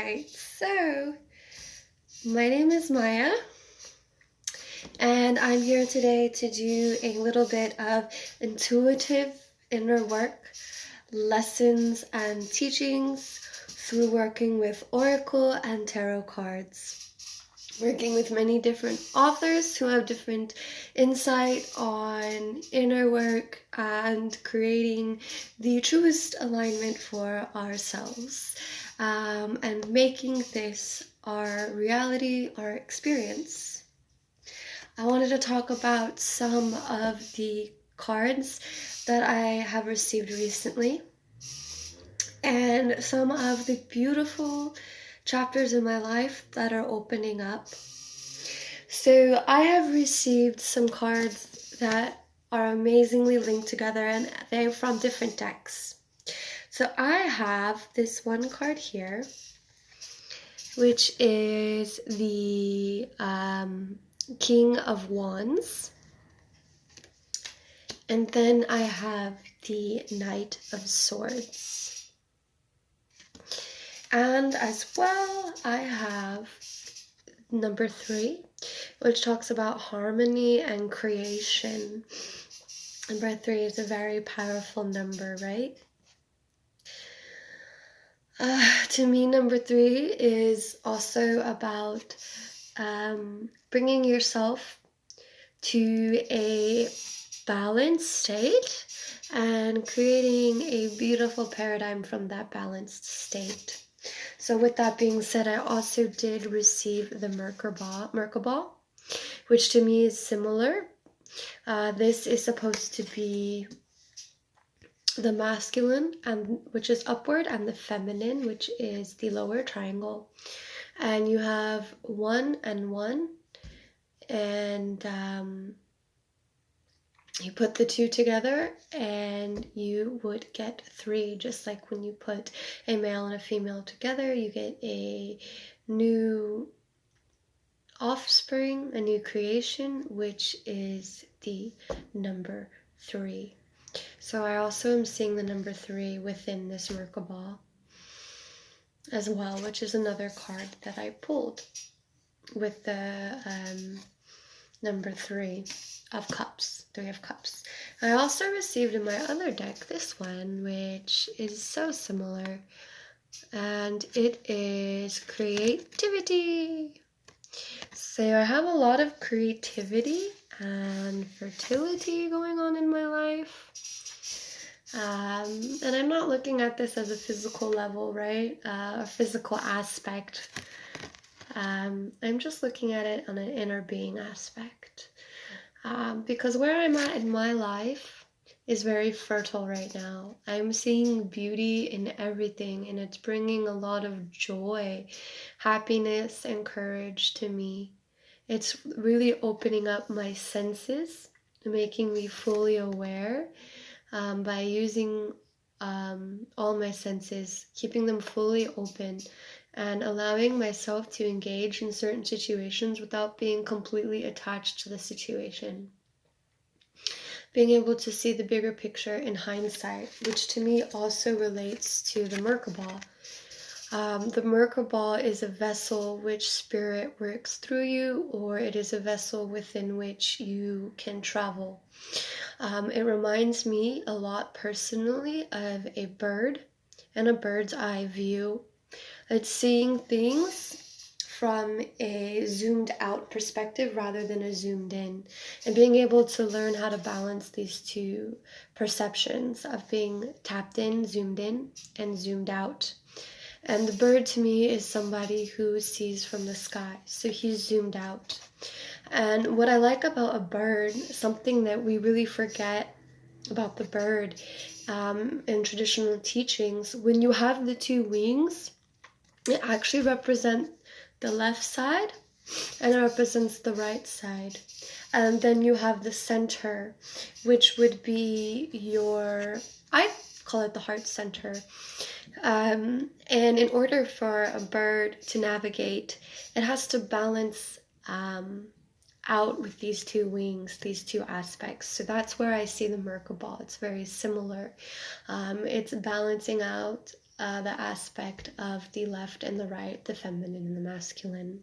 Alright, so my name is Maya, and I'm here today to do a little bit of intuitive inner work, lessons and teachings through working with oracle and tarot cards. Working with many different authors who have different insight on inner work and creating the truest alignment for ourselves, and making this our reality, our experience. I wanted to talk about some of the cards that I have received recently and some of the beautiful chapters in my life that are opening up. So I have received some cards that are amazingly linked together, and they're from different decks. So I have this one card here, which is the King of Wands. And then I have the Knight of Swords. And as well, I have number 3, which talks about harmony and creation. Number 3 is a very powerful number, right? To me, number 3 is also about bringing yourself to a balanced state and creating a beautiful paradigm from that balanced state. So with that being said, I also did receive the Merkabah, which to me is similar. This is supposed to be the masculine, which is upward, and the feminine, which is the lower triangle. And you have 1 and 1, and you put the 2 together and you would get 3, just like when you put a male and a female together, you get a new offspring, a new creation, which is the number 3. So I also am seeing the number 3 within this Merkabah as well, which is another card that I pulled with the number 3 of cups, 3 of cups. I also received in my other deck this one, which is so similar, and it is creativity. So I have a lot of creativity and fertility going on in my life. And I'm not looking at this as a physical level, right? A physical aspect. I'm just looking at it on an inner being aspect. Because where I'm at in my life is very fertile right now. I'm seeing beauty in everything, and it's bringing a lot of joy, happiness, and courage to me. It's really opening up my senses, making me fully aware by using all my senses, keeping them fully open, and allowing myself to engage in certain situations without being completely attached to the situation. Being able to see the bigger picture in hindsight, which to me also relates to the Merkabah. The Merkabah is a vessel which spirit works through you, or it is a vessel within which you can travel. It reminds me a lot personally of a bird and a bird's eye view. It's seeing things from a zoomed out perspective rather than a zoomed in, and being able to learn how to balance these two perceptions of being tapped in, and zoomed out. And the bird to me is somebody who sees from the sky, so he's zoomed out. And what I like about a bird, something that we really forget about the bird in traditional teachings, when you have the 2 wings, it actually represents the left side and it represents the right side. And then you have the center, which would be I call it the heart center. And in order for a bird to navigate, it has to balance out with these two wings, these two aspects. So that's where I see the Merkabah. It's very similar. It's balancing out the aspect of the left and the right, the feminine and the masculine.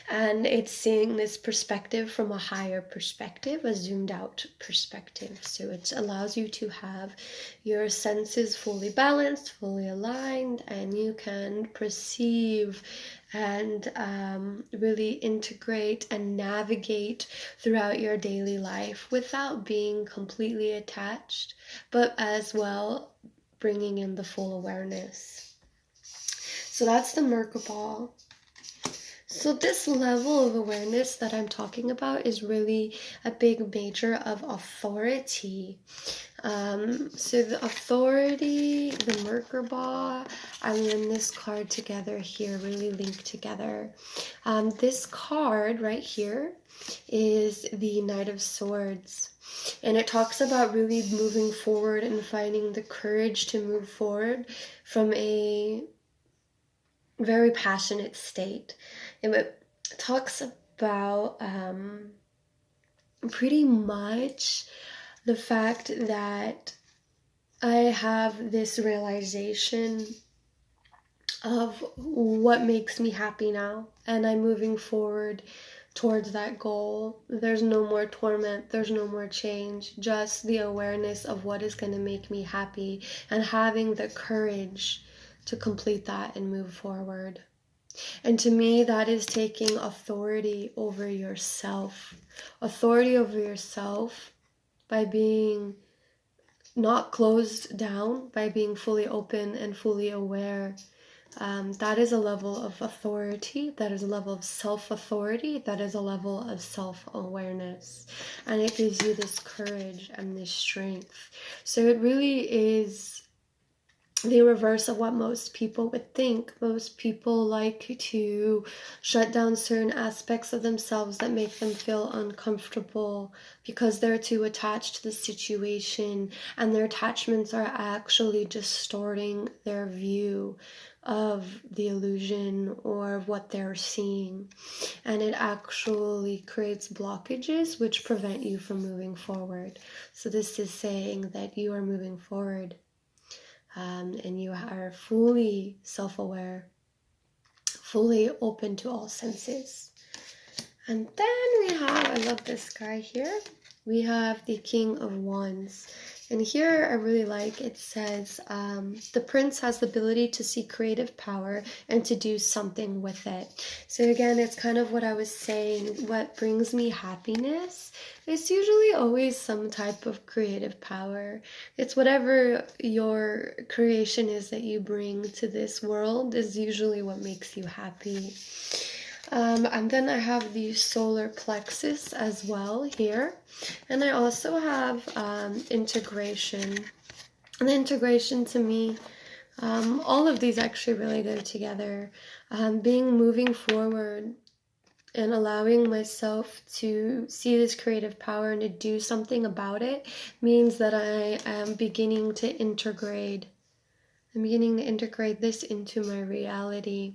And it's seeing this perspective from a higher perspective, a zoomed out perspective. So it allows you to have your senses fully balanced, fully aligned, and you can perceive and really integrate and navigate throughout your daily life without being completely attached, but as well bringing in the full awareness. So that's the Merkabah. So this level of awareness that I'm talking about is really a big major of authority. So the authority, the Merkabah, and then this card together here really link together. This card right here is the Knight of Swords. And it talks about really moving forward and finding the courage to move forward from a very passionate state. It talks about pretty much the fact that I have this realization of what makes me happy now, and I'm moving forward towards that goal. There's no more torment, there's no more change, just the awareness of what is going to make me happy and having the courage to complete that and move forward. And to me, that is taking authority over yourself. Authority over yourself by being not closed down, by being fully open and fully aware. That is a level of authority. That is a level of self-authority. That is a level of self-awareness. And it gives you this courage and this strength. So it really is the reverse of what most people would think. Most people like to shut down certain aspects of themselves that make them feel uncomfortable because they're too attached to the situation, and their attachments are actually distorting their view of the illusion or of what they're seeing, and it actually creates blockages which prevent you from moving forward. So this is saying that you are moving forward. And you are fully self-aware, fully open to all senses. And then we have, I love this guy here, we have the King of Wands. And here I really like, it says, the prince has the ability to see creative power and to do something with it. So again, it's kind of what I was saying, what brings me happiness is usually always some type of creative power. It's whatever your creation is that you bring to this world is usually what makes you happy. And then I have the solar plexus as well here. And I also have integration. And the integration to me, all of these actually really go together. Moving forward and allowing myself to see this creative power and to do something about it means that I am beginning to integrate. I'm beginning to integrate this into my reality.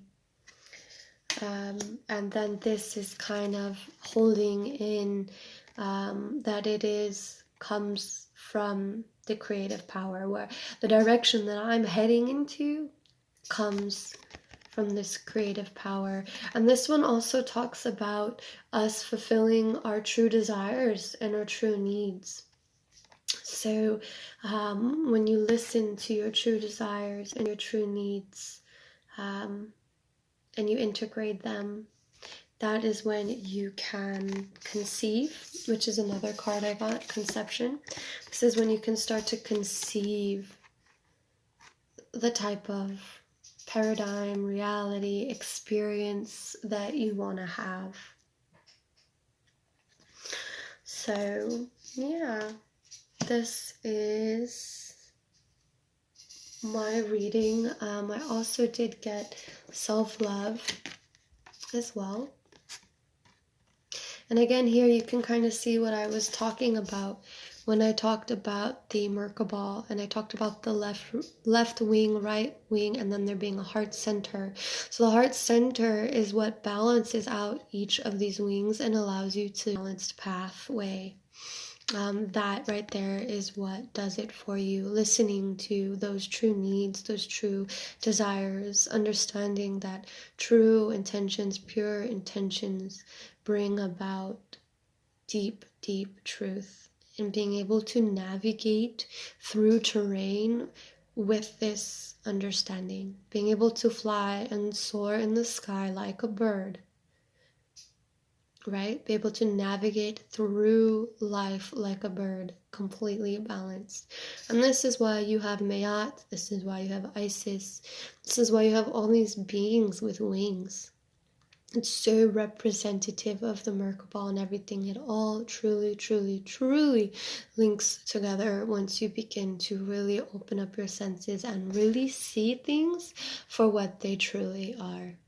And then this is kind of holding in that it comes from the creative power, where the direction that I'm heading into comes from this creative power. And this one also talks about us fulfilling our true desires and our true needs. So when you listen to your true desires and your true needs, and you integrate them, that is when you can conceive, which is another card I got, conception. This is when you can start to conceive the type of paradigm, reality, experience that you want to have. So, yeah, this is my reading. I also did get self-love as well. And again, here you can kind of see what I was talking about when I talked about the Merkabah and I talked about the left wing, right wing, and then there being a heart center. So the heart center is what balances out each of these wings and allows you to balanced pathway. That right there is what does it for you. Listening to those true needs, those true desires, understanding that true intentions, pure intentions bring about deep, deep truth, and being able to navigate through terrain with this understanding, being able to fly and soar in the sky like a bird, right? Be able to navigate through life like a bird, completely balanced. And this is why you have Mayat, this is why you have Isis, this is why you have all these beings with wings. It's so representative of the Merkabah and everything. It all truly, truly, truly links together once you begin to really open up your senses and really see things for what they truly are.